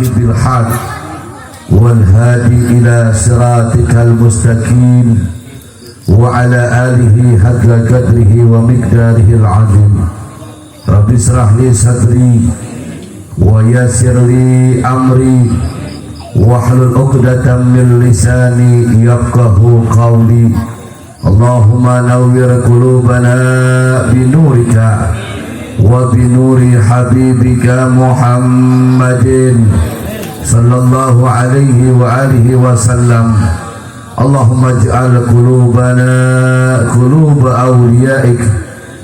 بالحق والهادي إلى صراطك المستقيم وعلى آله حق قدره ومقداره العظيم. رب اشرح لي صدري ويسر لي أمري واحلل عقدة من لساني يفقه قولي. اللهم نور قلوبنا بنورك وبنور حبيبك محمد صلى الله عليه وآله وسلم. اللهم اجعل قلوبنا قلوب أوليائك.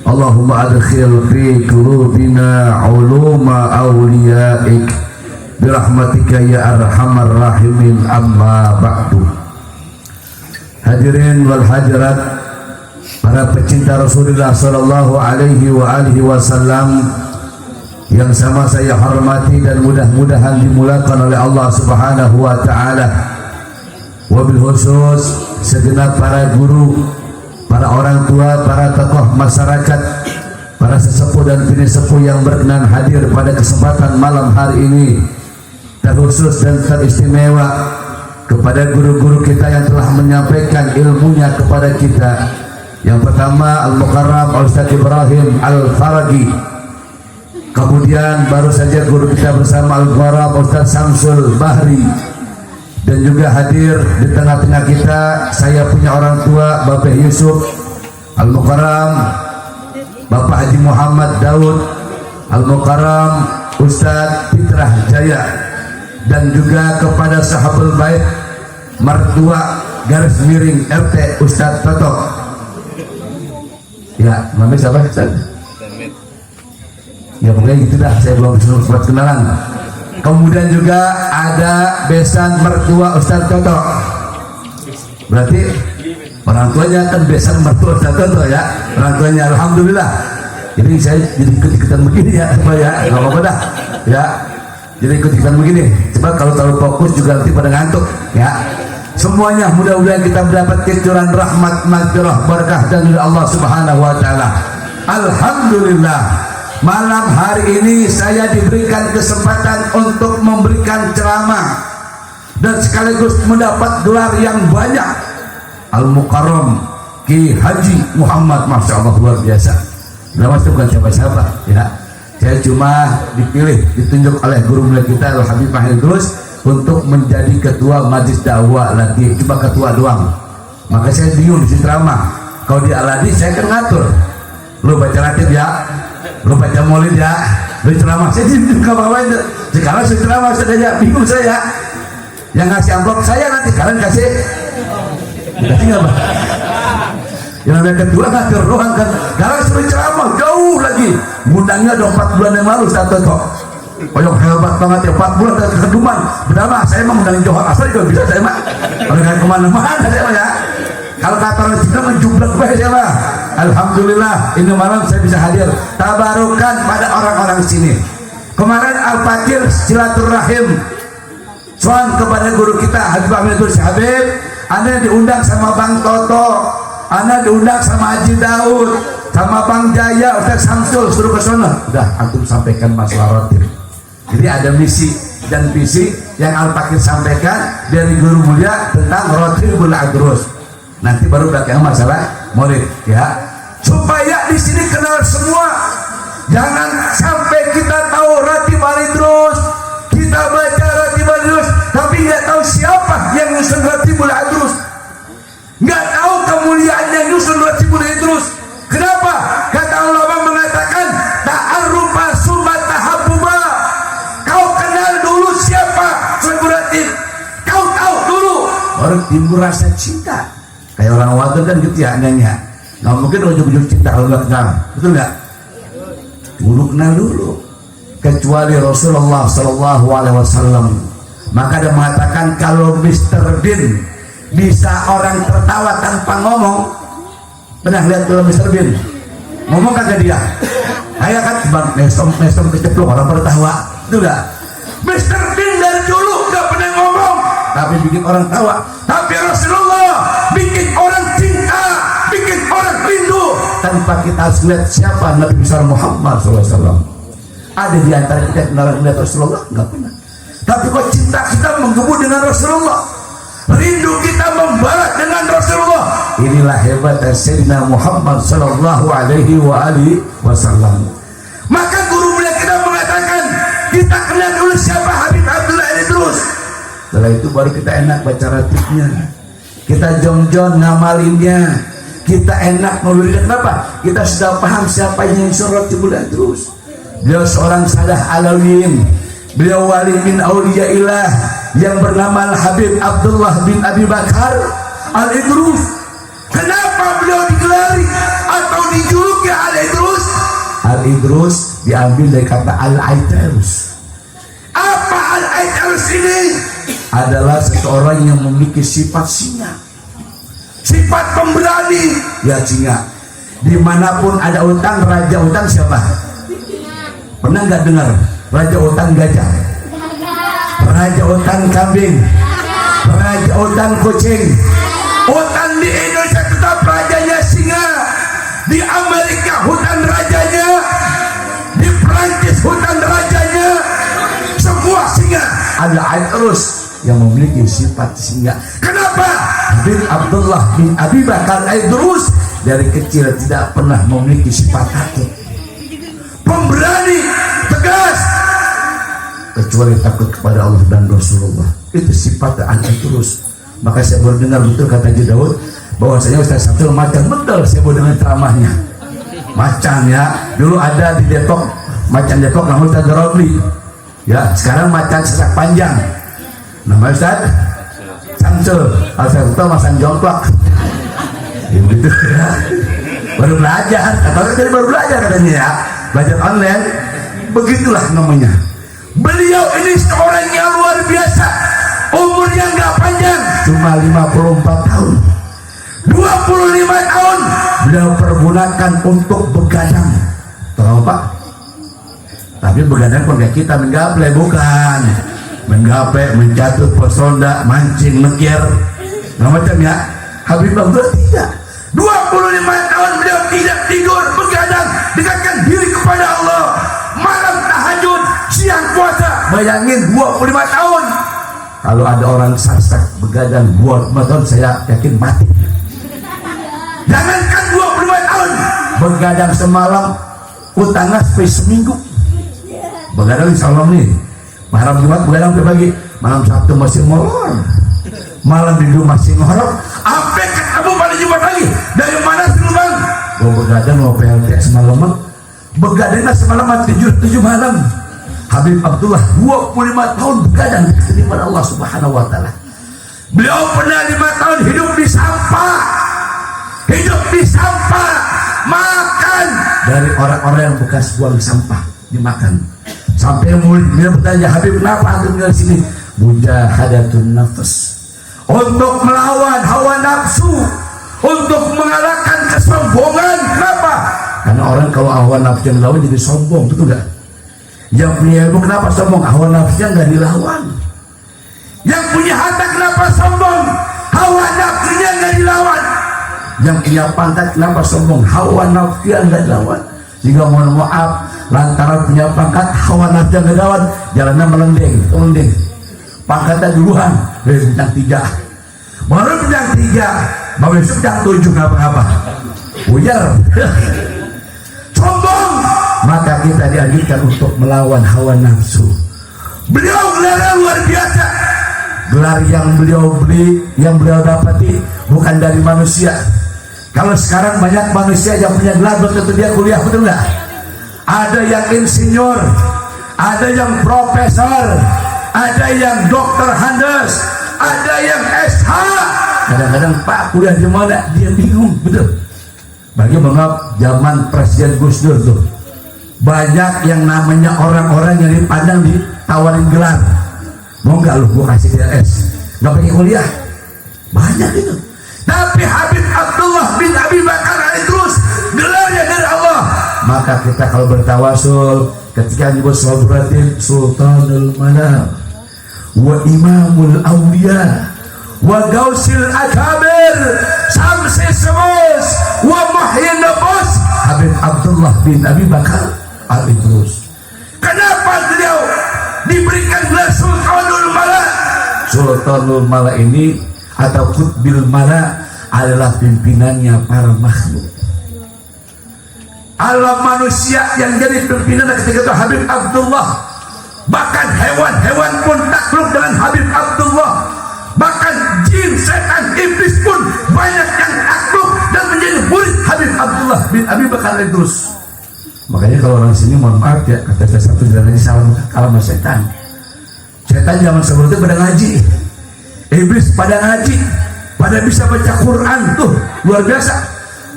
اللهم أدخل في قلوبنا علوم أوليائك برحمتك يا أرحم الراحمين. أما بعد. Hadirin wal hadirat, para pecinta Rasulullah sallallahu alaihi wa alihi wasallam yang sama saya hormati dan mudah-mudahan dimulakan oleh Allah Subhanahu wa taala. Wabil khusus segenap para guru, para orang tua, para tokoh masyarakat, para sesepuh dan bini sepuh yang berkenan hadir pada kesempatan malam hari ini, terkhusus dan teristimewa kepada guru-guru kita yang telah menyampaikan ilmunya kepada kita. Yang pertama Al-Mukarram Ustaz Ibrahim Al-Faragi, kemudian baru saja guru kita bersama Al-Mukarram Ustaz Samsul Bahri, dan juga hadir di tengah-tengah kita saya punya orang tua Bapak Yusuf Al-Mukarram, Bapak Haji Muhammad Daud Al-Mukarram Ustaz Fitrah Jaya, dan juga kepada sahabat baik mertua garis miring RT Ustaz Toto. Ya, namanya siapa Ustaz? Ya pokoknya gitu dah, saya belum sempat kenalan. Kemudian juga ada besan mertua Ustaz Toto. Berarti orang tuanya kan besan mertua Ustaz Toto ya, orang tuanya. Alhamdulillah. Jadi saya jadi ikut-ikutan begini ya, ya nggak apa-apa dah ya. Jadi ikut-ikutan begini. Sebab kalau terlalu fokus juga nanti pada ngantuk ya. Semuanya mudah-mudahan kita mendapat kecurangan rahmat, maghfirah, berkah dari Allah Subhanahu wa taala. Alhamdulillah. Malam hari ini saya diberikan kesempatan untuk memberikan ceramah dan sekaligus mendapat gelar yang banyak. Al-Mukarram Ki Haji Muhammad, Masya Allah luar biasa. Nama itu bukan siapa-siapa ya. Saya cuma dipilih, ditunjuk oleh guru mulia kita Al-Habib Mahir Idrus untuk menjadi ketua majlis dakwah lagi, cuma ketua doang. Maka saya bingung di ceramah. Kalau di Al-Hadi saya kan ngatur. Lu baca ratib ya, lu baca maulid ya, lu ceramah. Saya juga bawa itu. Sekarang saya ceramah saja, bingung saya. Yang ngasih amplop saya nanti, kalian kasih. Kasih nggak Pak? Yang ada kedua ngatur doang kan. Sekarang suruh ceramah jauh lagi. Ngundangnya udah 4 bulan yang lalu satu kok. Koyok hebat banget ya, 4 bulan dari keduman. Benar mah saya emang undangin Johor asal juga bisa saya mah. Kalau nggak kemana-mana saya mah ya. Kalau kata orang Cina menjublek bae saya mah. Alhamdulillah ini malam saya bisa hadir. Tabarukan pada orang-orang sini. Kemarin Al-Fakir silaturahim soal kepada guru kita Habib Ahmad Habib. Anda diundang sama Bang Toto, Anda diundang sama Haji Daud, sama Bang Jaya, Ustaz Samsul suruh ke sana. Udah antum sampaikan masalah rotib. Jadi ada misi dan visi yang Al-Fakir sampaikan dari guru mulia tentang Rotibul Adrus. Nanti baru belakang masalah maulid ya. Supaya di sini kenal semua. Jangan sampai kita tahu Rotibul Adrus, kita baca Rotibul Adrus, tapi nggak tahu siapa yang nyusun Rotibul Adrus, nggak tahu kemuliaan yang nyusun Rotibul Adrus. Kenapa? Kata ulama mengatakan ta'arrufa summa tahabbuba. Kau kenal dulu siapa Rotibul Adrus, kau tahu dulu baru timbul rasa cinta. Kayak orang wadah kan gitu ya nanya. Nggak mungkin ujung-ujung cinta kalau nggak kenal, betul nggak? Dulu kenal dulu. Kecuali Rasulullah Sallallahu Alaihi Wasallam. Maka dia mengatakan kalau Mr. Bean bisa orang tertawa tanpa ngomong. Pernah lihat kalau Mr. Bean ngomong kagak dia? Kayak kan bang mestom keceplok orang tertawa, itu nggak? Mr. Bean dari dulu nggak pernah ngomong, tapi bikin orang tawa. Tapi Rasulullah bikin orang cinta, bikin orang rindu. Tanpa kita harus lihat siapa Nabi besar Muhammad SAW. Ada di antara kita kenalan melihat Rasulullah? Nggak pernah. Tapi kok cinta kita menggebu dengan Rasulullah, rindu kita membara dengan Rasulullah. Inilah hebat Sayyidina Muhammad sallallahu alaihi wasallam. Maka guru mulia kita mengatakan, kita kenal dulu siapa Habib Abdullah Al-Idrus. Setelah itu baru kita enak baca ratibnya, kita jong-jong ngamalinnya, kita enak meluridnya. Kenapa? Kita sudah paham siapa yang surat Habib Al-Idrus. Beliau seorang sadah alawin, beliau wali min auliyaillah yang bernama Habib Abdullah bin Abi Bakar Al-Idrus. Kenapa beliau digelari atau dijuluki Al-Idrus? Al-Idrus diambil dari kata Al-Aitarus. Apa Al-Aitarus ini? Adalah seseorang yang memiliki sifat singa, sifat pemberani. Ya singa, dimanapun ada utang, raja utang siapa? Pernah nggak dengar? Raja utang gajah, raja utang kambing, raja utang kucing. Hutan di Indonesia tetap rajanya singa, di Amerika hutan rajanya, di Perancis hutan rajanya, semua singa. Ada Al-Idrus yang memiliki sifat singa. Kenapa? Habib Abdullah bin Abi Bakar Al-Idrus dari kecil tidak pernah memiliki sifat takut, pemberani, tegas, kecuali takut kepada Allah dan Rasulullah. Itu sifat Al-Idrus. Maka saya baru dengar betul kata Haji Daud bahwasanya Ustaz Sabtul macan betul. Saya baru dengar ceramahnya macan ya. Dulu ada di Depok macan Depok namanya Ustaz Garobli ya. Sekarang macan sesak panjang nama Ustaz Samsul. Ustaz Sabtul masan jongklok ya, begitu ya. Baru belajar, katanya baru belajar katanya ya, belajar online. Begitulah namanya. Beliau ini seorang yang luar biasa, umurnya nggak panjang, cuma 54 tahun. 25 tahun beliau pergunakan untuk begadang. Tahu Pak? Tapi begadang keluarga kita menggaple, bukan menggape, menjatuh pesonda, mancing, nekir, nggak macam ya. Habib Abdullah tidak. 25 tahun beliau tidak tidur, begadang, dekatkan diri kepada Allah, malam tahajud, siang puasa. Bayangin 25 tahun. Kalau ada orang sasak begadang buat 25 tahun, saya yakin mati. Jangankan 25 tahun, begadang semalam, utangnya sampai seminggu. Begadang insya Allah nih, malam Jumat begadang sampai pagi, malam Sabtu masih molor, malam Minggu masih ngorok, sampai ketemu pada Jumat lagi. Dari mana sih bang? Gue begadang mau PLT semalaman, begadangnya semalaman 7 malam. Habib Abdullah 25 tahun begadang kepada Allah Subhanahu wa taala. Beliau pernah 5 tahun hidup di sampah. Hidup di sampah, makan dari orang-orang yang bekas buang sampah, dimakan. Sampai murid dia bertanya, Habib kenapa antum tinggal sini? Mujahadatun nafs, untuk melawan hawa nafsu, untuk mengalahkan kesombongan. Kenapa? Karena orang kalau hawa nafsu yang dilawan jadi sombong, betul nggak? Yang punya ilmu kenapa sombong? Hawa nafsunya nggak dilawan. Yang punya harta kenapa sombong? Hawa nafsunya nggak dilawan. Yang punya pangkat kenapa sombong? Hawa nafsunya nggak dilawan. Jika mohon maaf, lantaran punya pangkat, hawa nafsunya nggak dilawan, jalannya melendeng. Pangkatnya duluan, bintang 3, baru bintang 3, baru bintang 7 ngapa-ngapa, ujar. Sombong. Maka kita dianjurkan untuk melawan hawa nafsu. Beliau gelar luar biasa. Gelar yang beliau beli, yang beliau dapati bukan dari manusia. Kalau sekarang banyak manusia yang punya gelar belum tentu dia kuliah, betul nggak? Ada yang insinyur, ada yang profesor, ada yang dokter Handes, ada yang SH. Kadang-kadang Pak kuliah di mana dia bingung, betul. Bagi mengapa zaman Presiden Gus Dur tuh banyak yang namanya orang-orang yang dipandang ditawarin gelar. Mau nggak lu gua kasih DLS, nggak pakai kuliah, banyak itu. Tapi Habib Abdullah bin Abi Bakar Al-Idrus gelarnya dari Allah. Maka kita kalau bertawasul ketika nyebut Sobratin Sultanul Manam wa Imamul Awliya wa Gausil Akabir Samsi Semus wa Muhyin Nabus Habib Abdullah bin Abi Bakar Al-Idrus. Kenapa beliau diberikan gelar Sultanul Mala. Sultanul Mala ini atau Qutbil Mala adalah pimpinannya para makhluk. Alam manusia yang jadi pimpinan ketika itu Habib Abdullah. Bahkan hewan-hewan pun takluk dengan Habib Abdullah. Bahkan jin, setan, iblis pun banyak yang takluk dan menjadi murid Habib Abdullah bin Abi Bakar Idrus. Makanya kalau orang sini mohon maaf ya, kata satu jangan lagi salam kalam setan. Setan zaman sebelum itu pada ngaji, iblis pada ngaji, pada bisa baca Quran tuh luar biasa.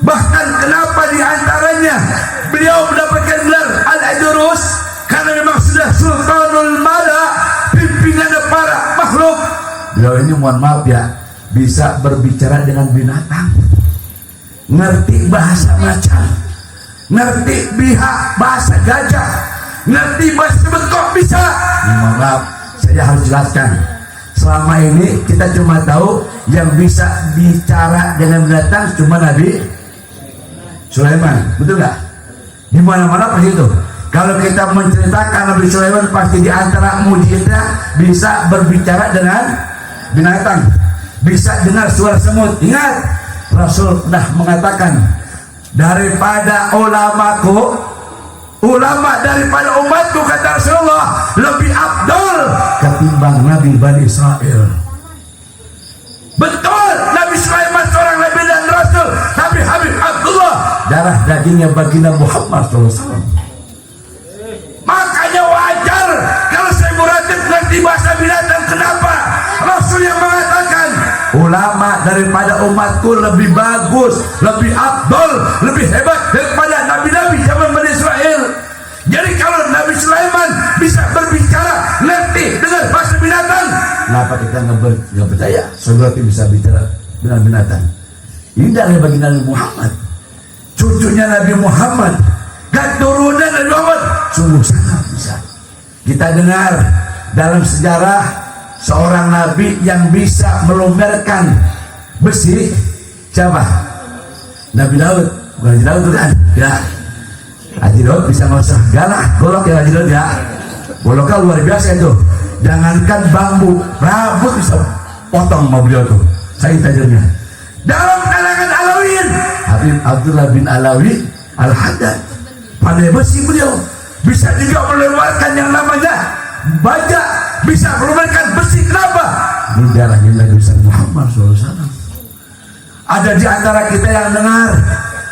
Bahkan kenapa diantaranya beliau mendapatkan gelar Al-Idrus karena memang sudah Sultanul Mala, pimpinan para makhluk. Beliau ini mohon maaf ya, bisa berbicara dengan binatang, ngerti bahasa macan, ngerti bahasa gajah, ngerti bahasa bengkok bisa. Mohon maaf, saya harus jelaskan. Selama ini kita cuma tahu yang bisa bicara dengan binatang cuma Nabi Sulaiman, betul nggak? Di mana-mana pasti itu. Kalau kita menceritakan Nabi Sulaiman pasti di antara mujizatnya bisa berbicara dengan binatang, bisa dengar suara semut. Ingat, Rasul sudah mengatakan daripada ulamaku, ulama daripada umatku, kata Rasulullah, lebih afdal ketimbang Nabi Bani Israel. Betul, Nabi Sulaiman seorang Nabi dan Rasul, tapi Habib Abdullah darah dagingnya baginda Muhammad SAW. Makanya wajar kalau saya muratib ngerti bahasa binatang. Kenapa? Rasul yang mengatakan ulama daripada umatku lebih bagus, lebih afdal, lebih hebat daripada nabi-nabi zaman Bani Israel. Jadi kalau Nabi Sulaiman bisa berbicara ngerti dengan bahasa binatang, kenapa kita nggak percaya Saudara bisa bicara dengan binatang? Ini dari baginda Nabi Muhammad, cucunya Nabi Muhammad, keturunan Nabi Muhammad, sungguh sangat bisa. Kita dengar dalam sejarah seorang nabi yang bisa melumerkan besi, siapa? Nabi Daud. Bukan Haji Daud kan? Ya, Haji Daud bisa ngosah galah, golok ya Haji Daud ya. Goloknya luar biasa itu. Jangankan bambu, rambut bisa potong sama beliau tuh, saya tajamnya. Dalam kalangan Alawiyin, Habib Abdullah bin Alawi Al-Haddad, pandai besi beliau, bisa juga mengeluarkan yang namanya baja, bisa mengeluarkan besi. Kenapa? Di darahnya Nabi Muhammad SAW. Ada di antara kita yang dengar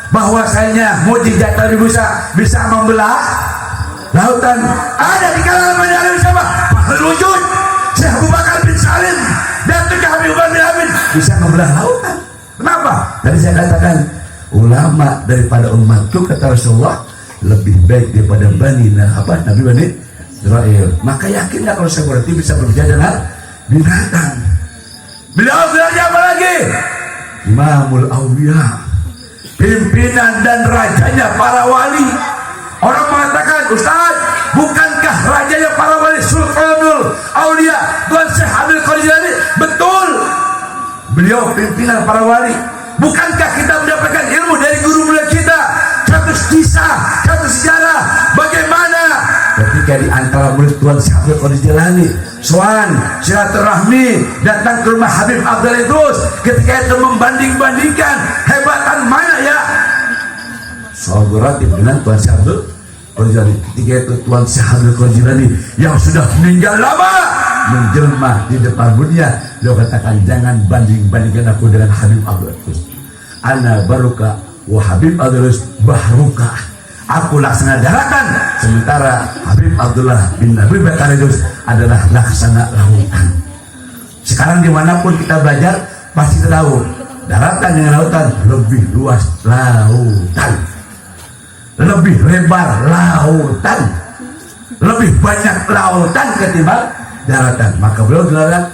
bahwasanya mujizat Nabi Musa bisa membelah lautan. Ada di kalangan manusia siapa? Bahrul Wujud, Syekh Abu Bakar bin Salim, dan juga Habib bin Amin bisa membelah lautan. Kenapa? Tadi saya katakan ulama daripada umatku, kata Rasulullah, lebih baik daripada Nabi Bani Israel. Maka yakinlah kalau saya berarti bisa berbicara dengan binatang. Beliau belajar apa lagi? Imamul Aulia, pimpinan dan rajanya para wali. Orang mengatakan, Ustaz, bukankah rajanya para wali Sultanul Aulia Tuan Syekh Abdul Qadir Jilani? Betul, beliau pimpinan para wali. Bukankah kita mendapatkan ilmu dari guru-guru kita? Kasus kisah, kasus sejarah, bagaimana ketika di antara murid Tuan Syekh Abdul Qadir Jilani soan silaturahmi datang ke rumah Habib Abdul Idrus, ketika itu membanding-bandingkan hebatan mana ya Saudara dengan Tuan Syekh Abdul Qadir Jilani. Ketika itu Tuan Syekh Abdul Qadir Jilani yang sudah meninggal lama menjelma di depan dunia, dia katakan, jangan banding-bandingkan aku dengan Habib Abdul Idrus. Ana baruka wa Habib Abdul Idrus bahruka. Aku laksana daratan, sementara Habib Abdullah bin Abi Bakar Idrus adalah laksana lautan. Sekarang dimanapun kita belajar pasti tahu daratan dengan lautan lebih luas lautan, lebih lebar lautan, lebih banyak lautan ketimbang daratan. Maka beliau gelar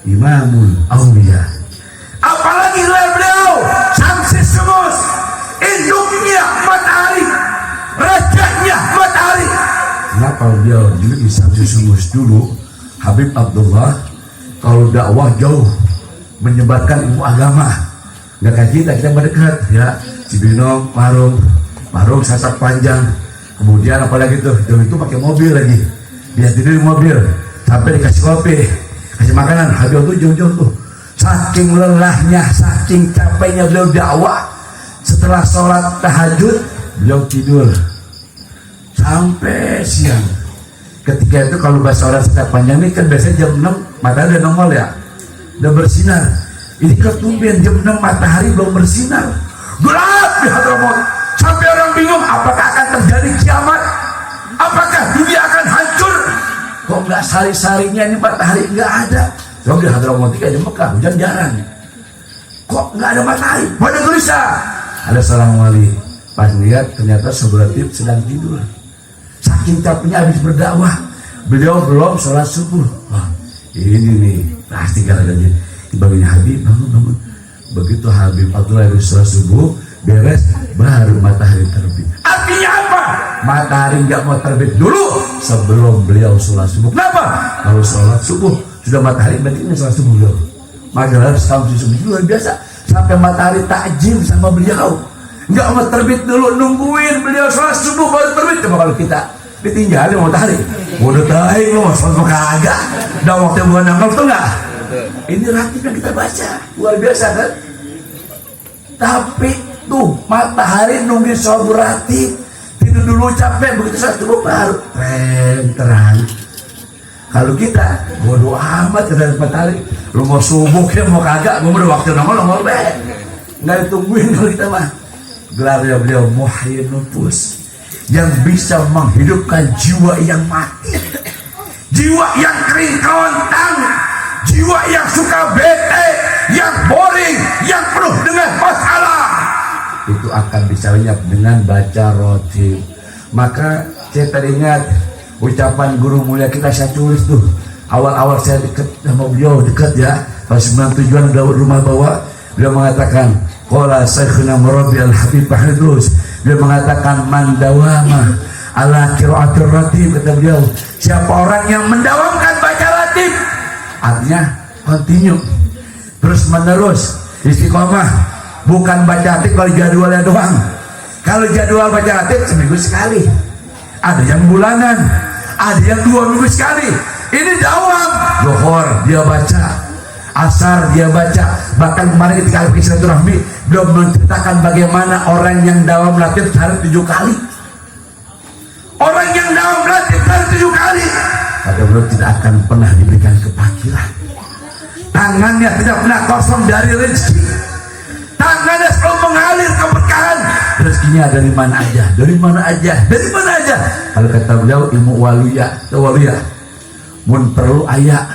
Imamul Aulia. Apalagi gelar beliau Syamsis Sumus, induknya matahari, rajanya matahari. Kenapa beliau di Syamsis Sumus dulu? Habib Abdullah kalau dakwah jauh menyebarkan ilmu agama, nggak kayak kita mendekat ya, Cibinong, Parung Sasat Panjang, kemudian apalagi tuh, jauh itu pakai mobil lagi. dia tidur di mobil sampai dikasih kopi, kasih makanan. Habis itu jauh-jauh tuh, saking lelahnya, saking capeknya beliau dakwah, setelah sholat tahajud beliau tidur sampai siang. Ketika itu kalau bahasa orang sekitar panjang ini kan biasanya jam 6 matahari udah nongol ya, udah bersinar. Ini ketumpian jam 6 matahari belum bersinar, gelap di Hadramaut. Sampai orang bingung, apakah akan terjadi kiamat? Apakah dunia akan hancur? Kok nggak sari-sarinya ini matahari nggak ada? Coba di Hadramaut kayak di Mekah hujan jarang. Kok nggak ada matahari? Pada gelisah. Ada seorang wali pas lihat ternyata Sobratib sedang tidur. Saking capeknya habis berdakwah, beliau belum sholat subuh. Wah, ini nih pasti gara-gara baginya Habib bangun. Begitu Habib Abdullah habis sholat subuh beres, baru matahari terbit. Artinya apa? Matahari nggak mau terbit dulu sebelum beliau sholat subuh. Kenapa? Kalau sholat subuh sudah matahari, berarti ini sholat subuh beliau. Maka harus kamu subuh luar biasa sampai matahari takjil sama beliau. Nggak mau terbit dulu, nungguin beliau sholat subuh baru terbit. Coba kalau kita ditinggalin matahari, udah tahu lo sholat kagak. Udah waktu bulan nangkal tuh nggak? Ini ratib yang kita baca luar biasa kan? Tapi tuh matahari nungguin sholat ratib, tidur dulu capek, begitu sholat subuh baru terang. Kalau kita bodoh amat dari matahari, lu mau subuh ya mau kagak, mau udah waktu nongol nggak ditungguin. Kalau kita mah gelarnya beliau Muhyin Nufus, yang bisa menghidupkan jiwa yang mati, jiwa yang kering kelontang, jiwa yang suka bete, yang boring, yang penuh dengan masalah, itu akan bisa lenyap dengan baca rotib. Maka saya teringat ucapan guru mulia kita, saya tulis tuh awal-awal saya dekat sama beliau, dekat ya pas 97an udah rumah bawa. Beliau mengatakan, qala Syekhuna Murabbi al-Habib Bahrudus, beliau mengatakan man dawama ala qiraatir ratib, kata beliau, siapa orang yang mendawamkan baca ratib, artinya continue, terus menerus, istiqomah, bukan baca ratib kalau jadwalnya doang. Kalau jadwal baca ratib seminggu sekali, ada yang bulanan, ada yang 2 minggu sekali. Ini dawam, Zuhur dia baca, Asar dia baca. Bahkan kemarin ketika Al-Fikri Silaturahmi beliau menceritakan bagaimana orang yang dawam latih sehari 7 kali. Orang yang dawam latih sehari 7 kali, kata beliau tidak akan pernah diberikan kepakiran. Tangannya tidak pernah kosong dari rezeki. Tangannya selalu mengalir keberkahan. Rezekinya dari mana aja, dari mana aja, dari mana aja. Kalau kata beliau ilmu waluya, mun perlu ayah,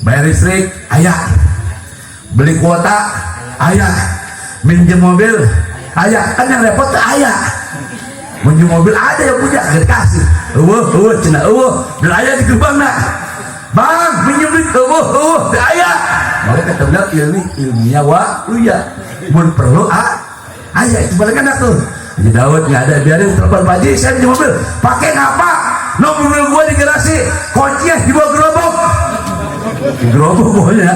bayar listrik ayah, beli kuota ayah, minjem mobil ayah. Kan yang repot tuh ayah. Minjem mobil ada yang punya, gak dikasih. Cina dan ayah di gerbang nak, bang minjem duit, di ayah. Maka kata beliau ilmiah waluya, mun perlu ayah. Itu balik anak tuh Haji Daud nggak ada, biarin telepon Pak Haji, saya minjem mobil, pakai ngapa? Mobil gue di garasi, kuncinya dibawa gerobak. Di gerobak pokoknya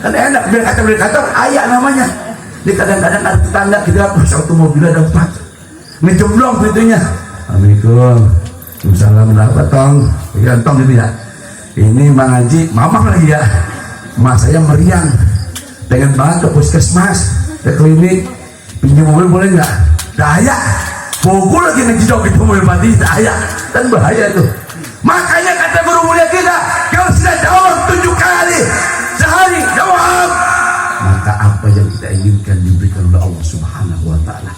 kan enak, biar kata beli kantor ayah namanya. Ini kadang-kadang ada tetangga kita, satu mobil ada 4, ngejemblong pintunya. Assalamualaikum, Waalaikumsalam, berapa tong? Pikiran tong ini ya. Ini Mang Haji, mamang lagi ya. Mas saya meriang, pengen banget ke puskesmas, ke klinik, pinjam mobil boleh nggak? Daya, pukul lagi ngejedok itu mobil mati, daya, kan bahaya tuh. Makanya kata guru mulia kita, kalau sudah jawab 7 kali sehari jawab, maka apa yang kita inginkan diberikan oleh Allah Subhanahu Wa Taala.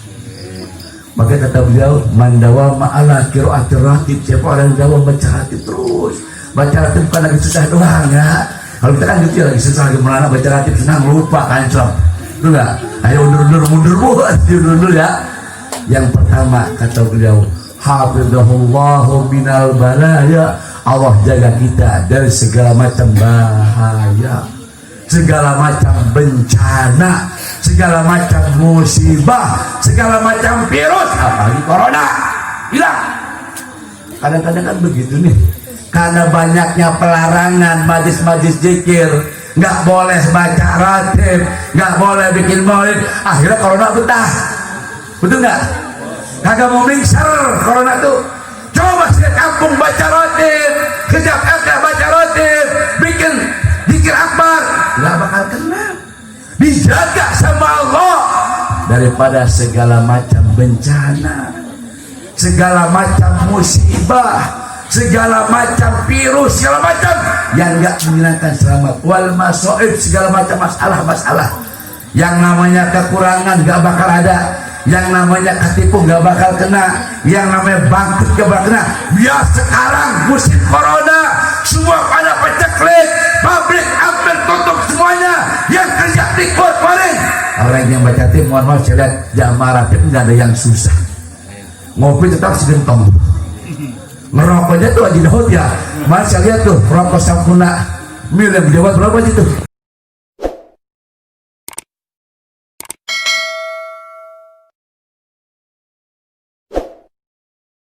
Maka kata beliau, mandawa ma'ala qiraatir ratib, siapa orang yang jawab baca ratib terus. Baca ratib bukan lagi susah doang ya. Kalau kita kan gitu ya, lagi susah, lagi melana baca ratib senang, lupa kan Islam. Itu enggak? Ayo mundur buat mundur ya. Yang pertama kata beliau, hafizahullahu minal balaya, Allah jaga kita dari segala macam bahaya, segala macam bencana, segala macam musibah, segala macam virus, apalagi corona hilang. Kadang-kadang kan begitu nih, karena banyaknya pelarangan majlis-majlis zikir, nggak boleh baca ratib, nggak boleh bikin maulid, akhirnya corona betah. Betul nggak? Kagak mau mingser corona tuh. Coba setiap kampung baca ratib, dijaga sama Allah daripada segala macam bencana, segala macam musibah, segala macam virus, segala macam yang enggak menyenangkan selamat, wal masoib, segala macam masalah-masalah. Yang namanya kekurangan gak bakal ada, yang namanya ketipu gak bakal kena, yang namanya bangkrut gak bakal kena. Biar sekarang musim corona semua pada peceklik, pabrik hampir tutup semuanya, yang kerja di kemarin. Orang yang baca tim, mohon maaf saya lihat jamaah ratib gak ada yang susah, ngopi tetap segentong, ngerokoknya tuh aja dahut ya. Mas saya lihat tuh rokok sampuna mil yang dibuat berapa aja tuh.